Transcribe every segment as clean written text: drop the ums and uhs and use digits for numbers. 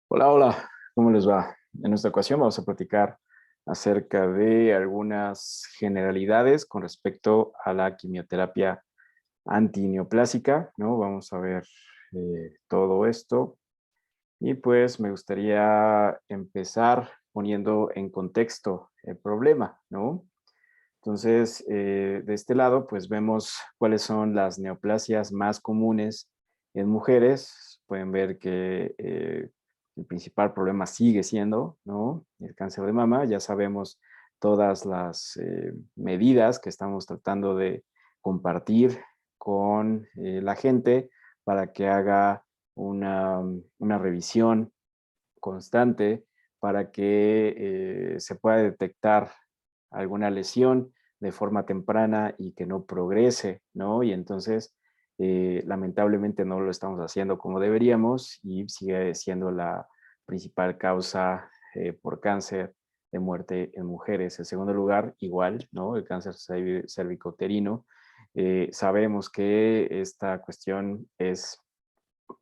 Hola, hola, ¿cómo les va? En esta ocasión vamos a platicar acerca de algunas generalidades con respecto a la quimioterapia antineoplásica, ¿no? Vamos a ver todo esto y pues me gustaría empezar poniendo en contexto el problema, ¿no? Entonces, de este lado, pues vemos cuáles son las neoplasias más comunes en mujeres. Pueden ver que el principal problema sigue siendo, ¿no?, el cáncer de mama. Ya sabemos todas las medidas que estamos tratando de compartir con la gente para que haga una revisión constante para que se pueda detectar alguna lesión de forma temprana y que no progrese, ¿no? Y entonces, lamentablemente no lo estamos haciendo como deberíamos y sigue siendo la principal causa por cáncer de muerte en mujeres. En segundo lugar, igual, ¿no? El cáncer cervicouterino. Sabemos que esta cuestión es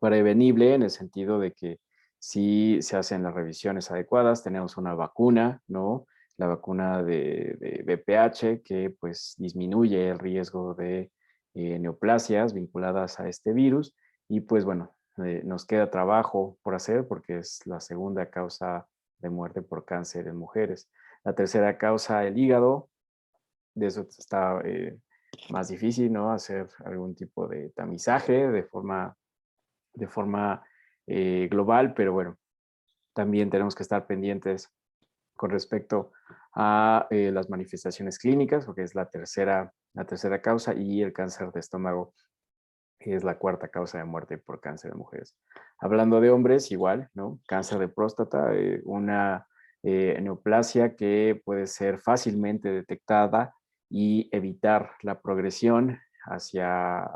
prevenible en el sentido de que si se hacen las revisiones adecuadas, tenemos una vacuna, ¿no? La vacuna de VPH que pues disminuye el riesgo de neoplasias vinculadas a este virus y pues bueno, nos queda trabajo por hacer porque es la segunda causa de muerte por cáncer en mujeres. La tercera causa, el hígado, de eso está más difícil, ¿no? Hacer algún tipo de tamizaje de forma global, pero bueno, también tenemos que estar pendientes con respecto a las manifestaciones clínicas, porque es la tercera causa, y el cáncer de estómago que es la cuarta causa de muerte por cáncer de mujeres. Hablando de hombres, igual, ¿no? Cáncer de próstata, una neoplasia que puede ser fácilmente detectada y evitar la progresión hacia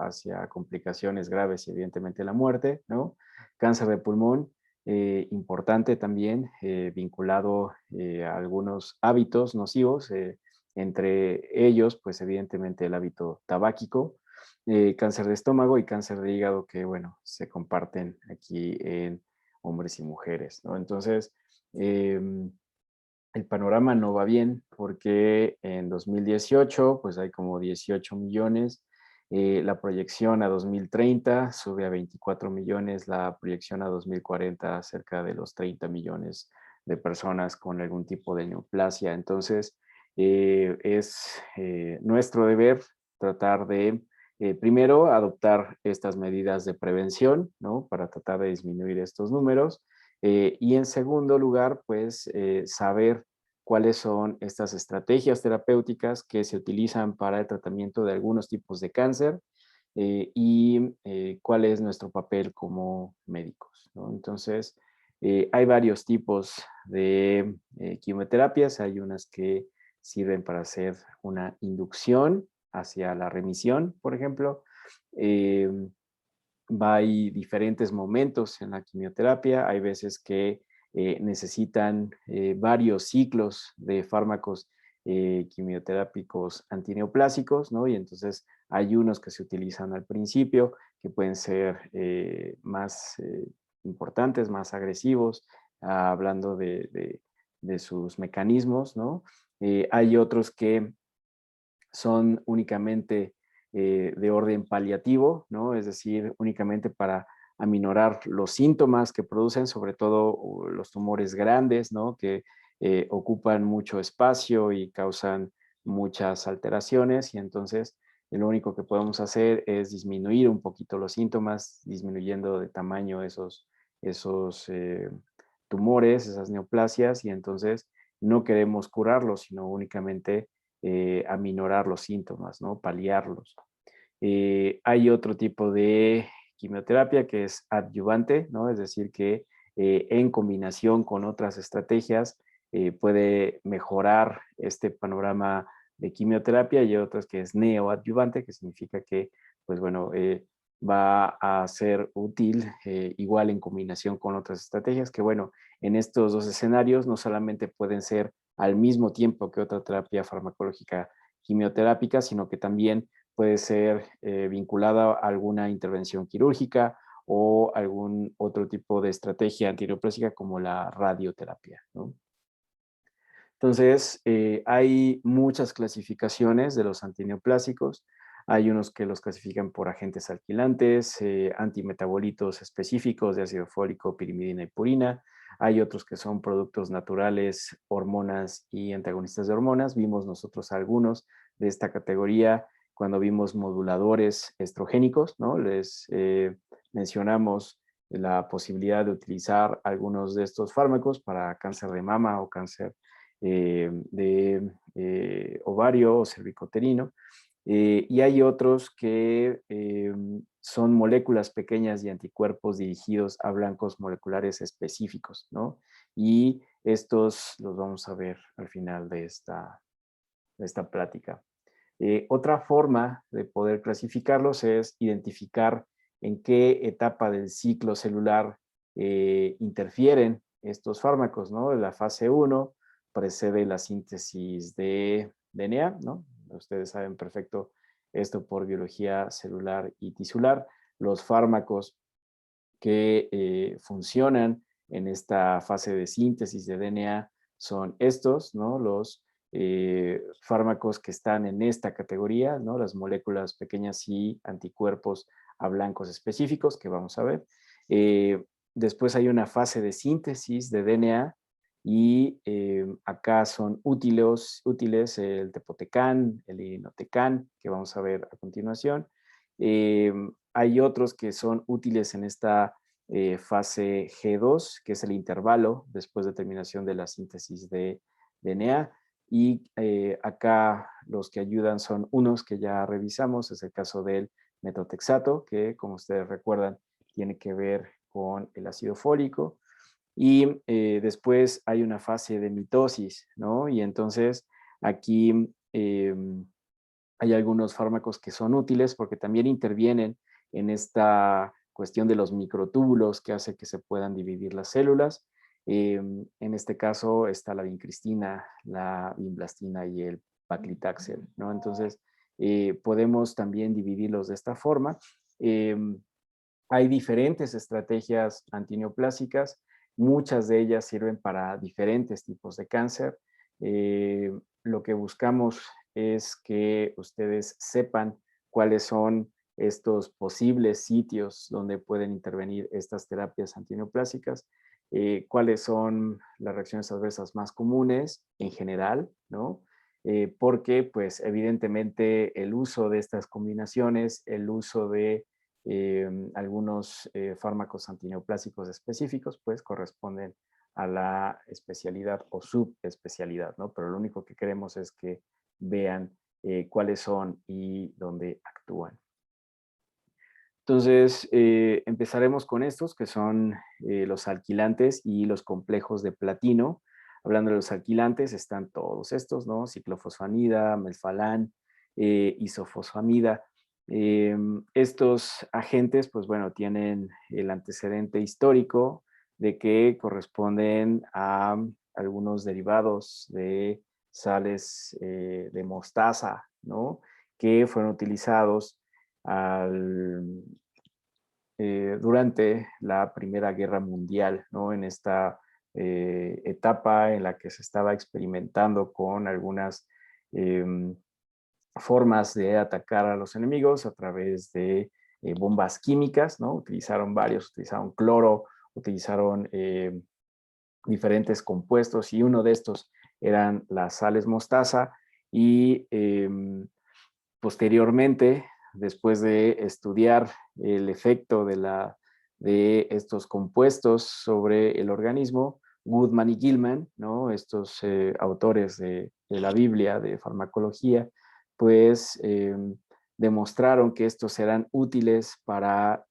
complicaciones graves y evidentemente la muerte, ¿no? Cáncer de pulmón, importante también, vinculado a algunos hábitos nocivos, entre ellos, pues evidentemente el hábito tabáquico, cáncer de estómago y cáncer de hígado que, bueno, se comparten aquí en hombres y mujeres, ¿no? Entonces, el panorama no va bien porque en 2018, pues hay como 18 millones, la proyección a 2030 sube a 24 millones, la proyección a 2040 cerca de los 30 millones de personas con algún tipo de neoplasia. Entonces, es nuestro deber tratar de, primero, adoptar estas medidas de prevención, ¿no? Para tratar de disminuir estos números. Y en segundo lugar, pues saber cuáles son estas estrategias terapéuticas que se utilizan para el tratamiento de algunos tipos de cáncer y cuál es nuestro papel como médicos, ¿no? Entonces, hay varios tipos de quimioterapias. Hay unas que sirven para hacer una inducción hacia la remisión, por ejemplo. Eh, Hay diferentes momentos en la quimioterapia. Hay veces que necesitan varios ciclos de fármacos quimioterápicos antineoplásicos, ¿no? Y entonces hay unos que se utilizan al principio que pueden ser más importantes, más agresivos, hablando de sus mecanismos, ¿no? Hay otros que son únicamente de orden paliativo, ¿no? Es decir, únicamente para aminorar los síntomas que producen, sobre todo los tumores grandes, ¿no? Que ocupan mucho espacio y causan muchas alteraciones y entonces lo único que podemos hacer es disminuir un poquito los síntomas, disminuyendo de tamaño esos tumores, esas neoplasias y entonces no queremos curarlos, sino únicamente aminorar los síntomas, ¿no? Paliarlos. Hay otro tipo de quimioterapia que es adyuvante, ¿no? Es decir, que en combinación con otras estrategias puede mejorar este panorama de quimioterapia y otras que es neoadyuvante, que significa que, pues bueno, va a ser útil igual en combinación con otras estrategias, que bueno, en estos dos escenarios no solamente pueden ser al mismo tiempo que otra terapia farmacológica quimioterápica, sino que también puede ser vinculada a alguna intervención quirúrgica o algún otro tipo de estrategia antineoplásica como la radioterapia, ¿no? Entonces, hay muchas clasificaciones de los antineoplásicos. Hay unos que los clasifican por agentes alquilantes, antimetabolitos específicos de ácido fólico, pirimidina y purina. Hay otros que son productos naturales, hormonas y antagonistas de hormonas. Vimos nosotros algunos de esta categoría cuando vimos moduladores estrogénicos, ¿no? Les mencionamos la posibilidad de utilizar algunos de estos fármacos para cáncer de mama o cáncer de ovario o cervicoterino. Y hay otros que son moléculas pequeñas y anticuerpos dirigidos a blancos moleculares específicos, ¿no? Y estos los vamos a ver al final de esta plática. Otra forma de poder clasificarlos es identificar en qué etapa del ciclo celular interfieren estos fármacos, ¿no? La fase 1 precede la síntesis de DNA, ¿no? Ustedes saben perfecto esto por biología celular y tisular. Los fármacos que funcionan en esta fase de síntesis de DNA son estos, ¿no? Los fármacos que están en esta categoría, ¿no? Las moléculas pequeñas y anticuerpos a blancos específicos que vamos a ver. Después hay una fase de síntesis de DNA y acá son útiles el tepotecan, el irinotecan, que vamos a ver a continuación. Hay otros que son útiles en esta fase G2, que es el intervalo después de terminación de la síntesis de DNA. Y acá los que ayudan son unos que ya revisamos, es el caso del metotrexato, que como ustedes recuerdan, tiene que ver con el ácido fólico. Y después hay una fase de mitosis, ¿no? Y entonces aquí hay algunos fármacos que son útiles porque también intervienen en esta cuestión de los microtúbulos que hace que se puedan dividir las células. En este caso está la vincristina, la vinblastina y el paclitaxel, ¿no? Entonces, podemos también dividirlos de esta forma. Hay diferentes estrategias antineoplásicas, muchas de ellas sirven para diferentes tipos de cáncer. Lo que buscamos es que ustedes sepan cuáles son estos posibles sitios donde pueden intervenir estas terapias antineoplásicas, cuáles son las reacciones adversas más comunes en general, ¿no? Porque pues evidentemente el uso de estas combinaciones, el uso de algunos fármacos antineoplásicos específicos, pues corresponden a la especialidad o subespecialidad, ¿no? Pero lo único que queremos es que vean cuáles son y dónde actúan. Entonces, empezaremos con estos, que son los alquilantes y los complejos de platino. Hablando de los alquilantes, están todos estos, ¿no? Ciclofosfamida, melfalán, isofosfamida. Estos agentes, pues bueno, tienen el antecedente histórico de que corresponden a algunos derivados de sales de mostaza, ¿no? Que fueron utilizados al, durante la Primera Guerra Mundial, ¿no? En esta etapa en la que se estaba experimentando con algunas formas de atacar a los enemigos a través de bombas químicas, ¿no? Utilizaron varios, utilizaron cloro, utilizaron diferentes compuestos y uno de estos eran las sales mostaza y posteriormente, después de estudiar el efecto de estos compuestos sobre el organismo, Goodman y Gilman, ¿no? Estos autores de la Biblia de farmacología, pues demostraron que estos eran útiles para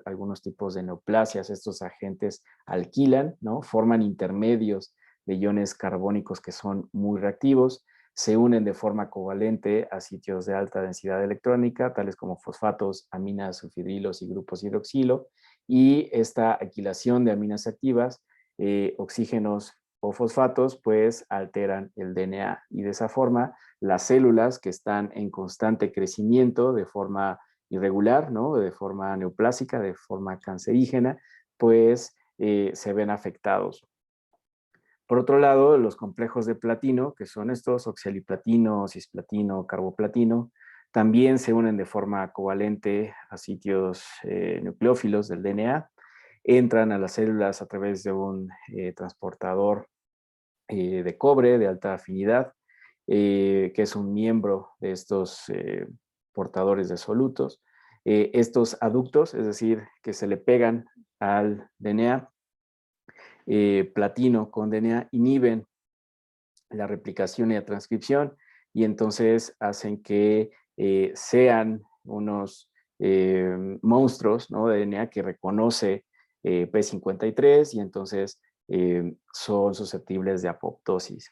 algunos tipos de neoplasias. Estos agentes alquilan, ¿no? Forman intermedios de iones carbónicos que son muy reactivos, se unen de forma covalente a sitios de alta densidad electrónica, tales como fosfatos, aminas, sulfidrilos y grupos hidroxilo, y esta alquilación de aminas activas, oxígenos o fosfatos, pues alteran el DNA y de esa forma las células que están en constante crecimiento de forma irregular, ¿no? De forma neoplásica, de forma cancerígena, pues se ven afectados. Por otro lado, los complejos de platino, que son estos, oxaliplatino, cisplatino, carboplatino, también se unen de forma covalente a sitios nucleófilos del DNA, entran a las células a través de un transportador de cobre de alta afinidad, que es un miembro de estos portadores de solutos. Estos aductos, es decir, que se le pegan al DNA, platino con DNA, inhiben la replicación y la transcripción y entonces hacen que sean unos monstruos, ¿no?, de DNA que reconoce P53 y entonces son susceptibles de apoptosis.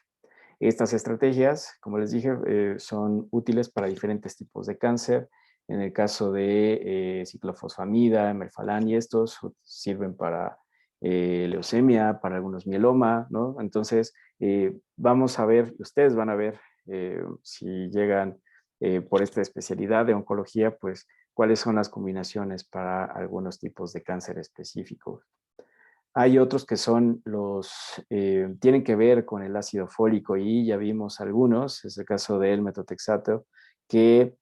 Estas estrategias, como les dije, son útiles para diferentes tipos de cáncer. En el caso de ciclofosfamida, melphalan y estos sirven para leucemia, para algunos mieloma, ¿no? Entonces, vamos a ver, ustedes van a ver si llegan por esta especialidad de oncología, pues cuáles son las combinaciones para algunos tipos de cáncer específicos. Hay otros que son tienen que ver con el ácido fólico y ya vimos algunos, es el caso del metotrexato, que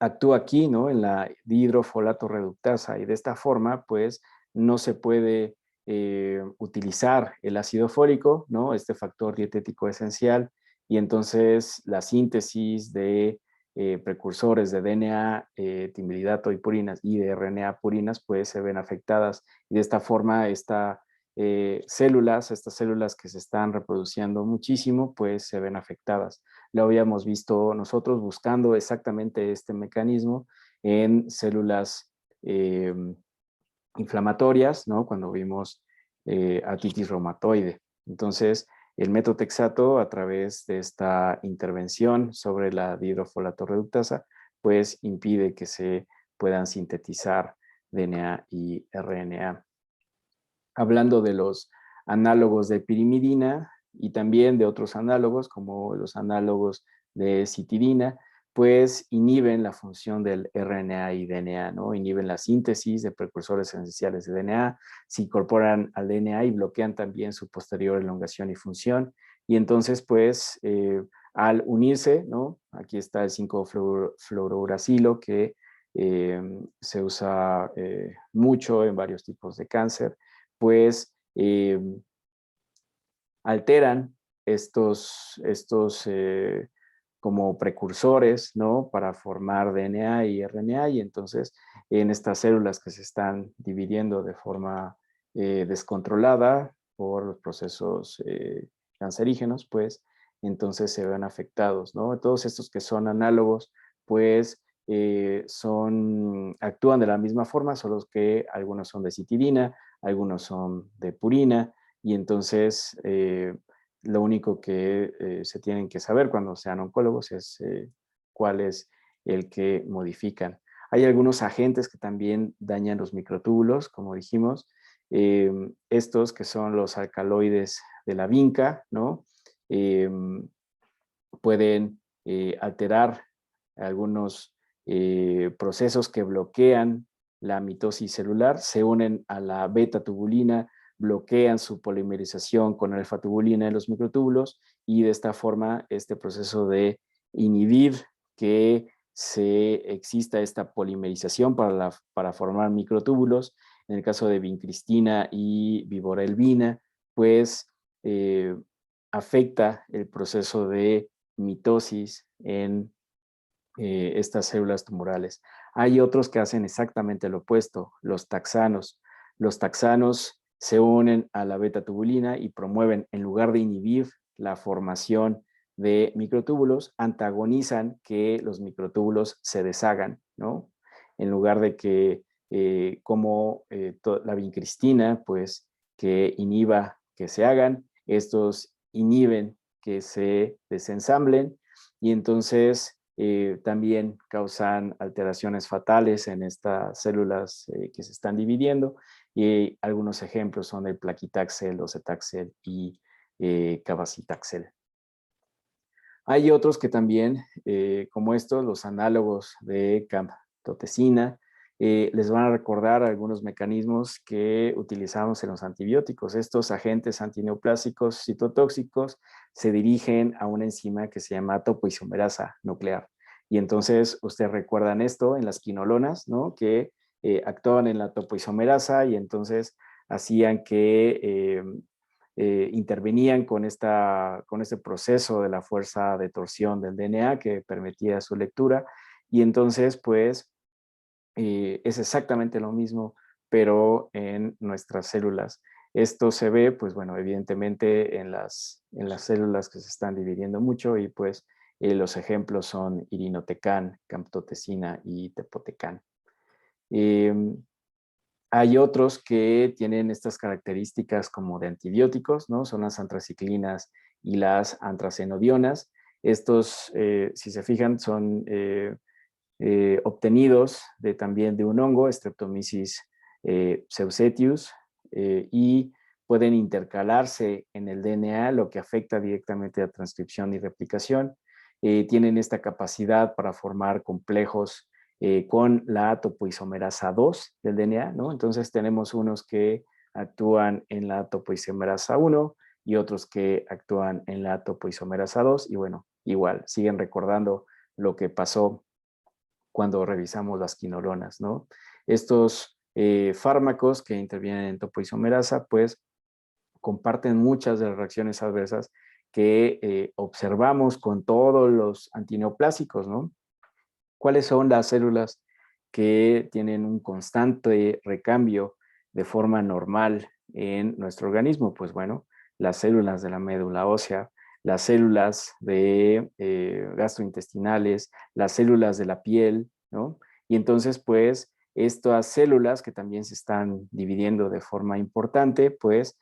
actúa aquí, ¿no?, en la dihidrofolato reductasa y de esta forma, pues, no se puede utilizar el ácido fólico, ¿no?, este factor dietético esencial, y entonces la síntesis de precursores de DNA, timilidato y purinas y de RNA purinas, pues, se ven afectadas. Y de esta forma, estas células que se están reproduciendo muchísimo, pues, se ven afectadas. Lo habíamos visto nosotros buscando exactamente este mecanismo en células inflamatorias, ¿no?, cuando vimos artritis reumatoide. Entonces, el metotrexato, a través de esta intervención sobre la dihidrofolato reductasa, pues impide que se puedan sintetizar DNA y RNA. Hablando de los análogos de pirimidina y también de otros análogos, como los análogos de citidina, pues inhiben la función del RNA y DNA, ¿no? Inhiben la síntesis de precursores esenciales de DNA, se incorporan al DNA y bloquean también su posterior elongación y función. Y entonces, pues, al unirse, ¿no? Aquí está el 5-fluorouracilo, que se usa mucho en varios tipos de cáncer, pues alteran estos como precursores, ¿no?, para formar DNA y RNA, y entonces en estas células que se están dividiendo de forma descontrolada por los procesos cancerígenos, pues entonces se ven afectados, ¿no? Todos estos que son análogos, pues actúan de la misma forma, solo que algunos son de citidina, algunos son de purina, y entonces lo único que se tienen que saber cuando sean oncólogos es cuál es el que modifican. Hay algunos agentes que también dañan los microtúbulos, como dijimos, estos que son los alcaloides de la vinca, ¿no? Pueden alterar algunos procesos que bloquean la mitosis celular, se unen a la beta-tubulina, bloquean su polimerización con alfa-tubulina en los microtúbulos y de esta forma este proceso de inhibir que exista esta polimerización para formar microtúbulos, en el caso de vincristina y viborelbina, pues afecta el proceso de mitosis en estas células tumorales. Hay otros que hacen exactamente lo opuesto, los taxanos. Los taxanos se unen a la beta-tubulina y promueven, en lugar de inhibir la formación de microtúbulos, antagonizan que los microtúbulos se deshagan, ¿no? En lugar de que, la vincristina, pues, que inhiba que se hagan, estos inhiben que se desensamblen y entonces también causan alteraciones fatales en estas células que se están dividiendo y algunos ejemplos son el plaquitaxel, docetaxel y cabazitaxel. Hay otros que también, como estos, los análogos de camptothecina, les van a recordar algunos mecanismos que utilizamos en los antibióticos. Estos agentes antineoplásicos citotóxicos se dirigen a una enzima que se llama topoisomerasa nuclear. Y entonces, ustedes recuerdan esto en las quinolonas, ¿no? Que actuaban en la topoisomerasa y entonces hacían que intervenían con este proceso de la fuerza de torsión del DNA que permitía su lectura. Y entonces, pues, es exactamente lo mismo, pero en nuestras células. Esto se ve, pues bueno, evidentemente en las células que se están dividiendo mucho y pues los ejemplos son irinotecan, camptothecina y tepotecan. Eh, Hay otros que tienen estas características como de antibióticos, ¿no? Son las antraciclinas y las antracenodionas. Estos, si se fijan, son obtenidos también de un hongo, Streptomyces pseudocetius, y pueden intercalarse en el DNA, lo que afecta directamente a transcripción y replicación. Tienen esta capacidad para formar complejos con la topoisomerasa 2 del DNA, ¿no? Entonces tenemos unos que actúan en la topoisomerasa 1 y otros que actúan en la topoisomerasa 2 y bueno, igual, siguen recordando lo que pasó cuando revisamos las quinolonas, ¿no? Estos fármacos que intervienen en topoisomerasa, pues comparten muchas de las reacciones adversas que observamos con todos los antineoplásicos, ¿no? ¿Cuáles son las células que tienen un constante recambio de forma normal en nuestro organismo? Pues bueno, las células de la médula ósea, las células de gastrointestinales, las células de la piel, ¿no? Y entonces, pues, estas células que también se están dividiendo de forma importante, pues,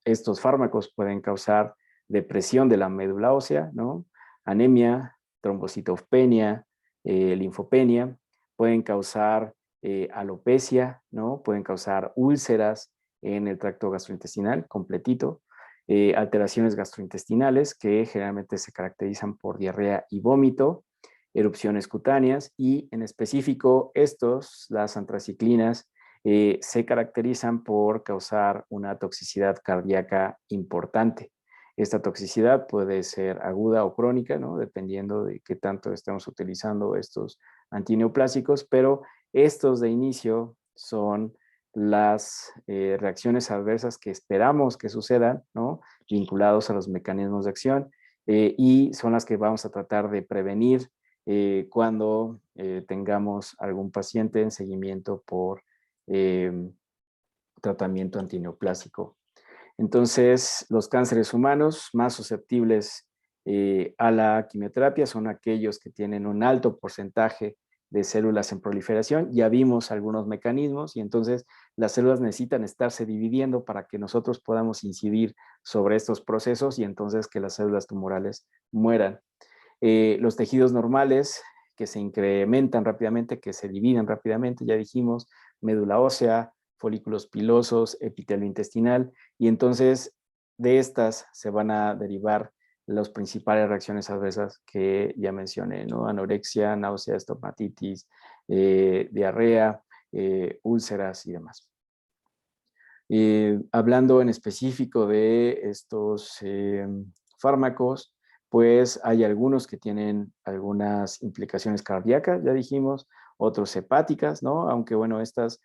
estos fármacos pueden causar depresión de la médula ósea, ¿no? Anemia, trombocitopenia, linfopenia, pueden causar alopecia, ¿no? Pueden causar úlceras en el tracto gastrointestinal completito, alteraciones gastrointestinales que generalmente se caracterizan por diarrea y vómito, erupciones cutáneas y en específico estos, las antraciclinas, se caracterizan por causar una toxicidad cardíaca importante. Esta toxicidad puede ser aguda o crónica, ¿no? Dependiendo de qué tanto estemos utilizando estos antineoplásicos, pero estos de inicio son las reacciones adversas que esperamos que sucedan, ¿no? Vinculados a los mecanismos de acción y son las que vamos a tratar de prevenir cuando tengamos algún paciente en seguimiento por tratamiento antineoplásico. Entonces, los cánceres humanos más susceptibles a la quimioterapia son aquellos que tienen un alto porcentaje de células en proliferación. Ya vimos algunos mecanismos y entonces las células necesitan estarse dividiendo para que nosotros podamos incidir sobre estos procesos y entonces que las células tumorales mueran. Los tejidos normales que se incrementan rápidamente, que se dividen rápidamente, ya dijimos, médula ósea, folículos pilosos, epitelio intestinal, y entonces de estas se van a derivar las principales reacciones adversas que ya mencioné, ¿no? Anorexia, náusea, estomatitis, diarrea, úlceras y demás. Hablando en específico de estos fármacos, pues hay algunos que tienen algunas implicaciones cardíacas, ya dijimos, otros hepáticas, ¿no? Aunque bueno, estas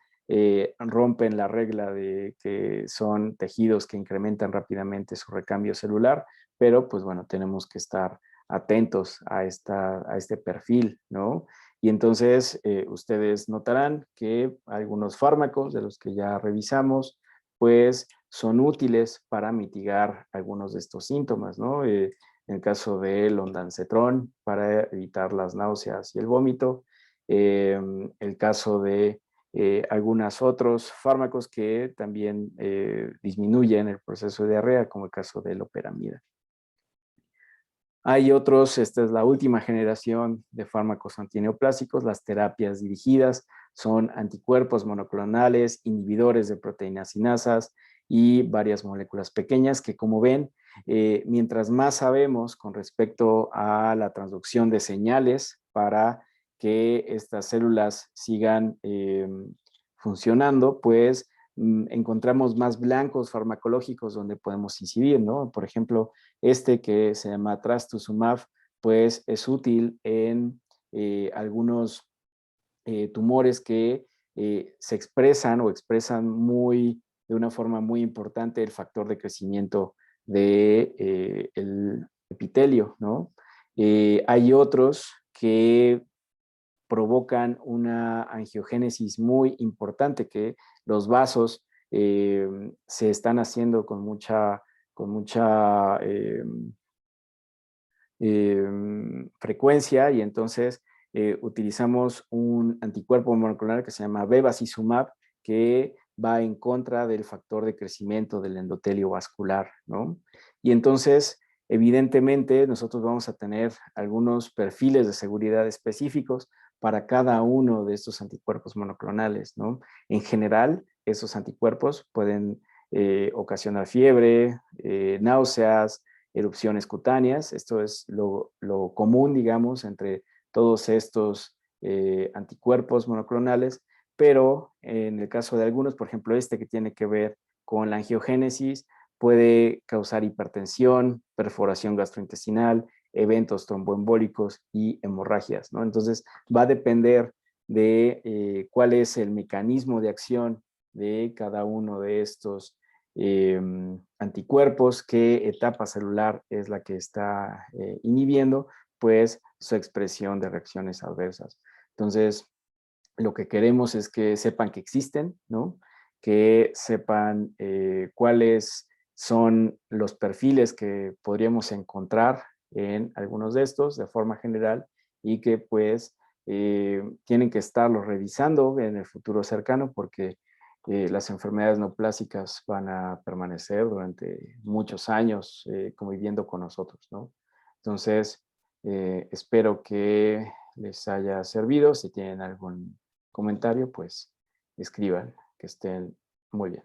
rompen la regla de que son tejidos que incrementan rápidamente su recambio celular, pero pues bueno, tenemos que estar atentos a este perfil, ¿no? Y entonces ustedes notarán que algunos fármacos de los que ya revisamos, pues son útiles para mitigar algunos de estos síntomas, ¿no? En el caso del ondansetron, para evitar las náuseas y el vómito. El caso de algunos otros fármacos que también disminuyen el proceso de diarrea, como el caso de loperamida. Hay otros, esta es la última generación de fármacos antineoplásicos, las terapias dirigidas, son anticuerpos monoclonales, inhibidores de proteínas sinasas y varias moléculas pequeñas que, como ven, Mientras más sabemos con respecto a la transducción de señales para que estas células sigan funcionando, pues encontramos más blancos farmacológicos donde podemos incidir, ¿no? Por ejemplo, este que se llama trastuzumab, pues es útil en algunos tumores que se expresan o expresan de una forma muy importante el factor de crecimiento del epitelio, ¿no? Hay otros que provocan una angiogénesis muy importante, que los vasos se están haciendo con mucha frecuencia, y entonces utilizamos un anticuerpo monoclonal que se llama bevacizumab, que va en contra del factor de crecimiento del endotelio vascular, ¿no? Y entonces, evidentemente, nosotros vamos a tener algunos perfiles de seguridad específicos para cada uno de estos anticuerpos monoclonales, ¿no? En general, esos anticuerpos pueden ocasionar fiebre, náuseas, erupciones cutáneas. Esto es lo común, digamos, entre todos estos anticuerpos monoclonales, pero en el caso de algunos, por ejemplo, este que tiene que ver con la angiogénesis, puede causar hipertensión, perforación gastrointestinal, eventos tromboembólicos y hemorragias, ¿no? Entonces, va a depender de cuál es el mecanismo de acción de cada uno de estos anticuerpos, qué etapa celular es la que está inhibiendo, pues su expresión de reacciones adversas. Entonces, lo que queremos es que sepan que existen, ¿no? Que sepan cuáles son los perfiles que podríamos encontrar en algunos de estos de forma general, y que pues tienen que estarlos revisando en el futuro cercano, porque las enfermedades neoplásicas van a permanecer durante muchos años conviviendo con nosotros, ¿no? Entonces, espero que les haya servido. Si tienen algún comentario, pues escriban. Que estén muy bien.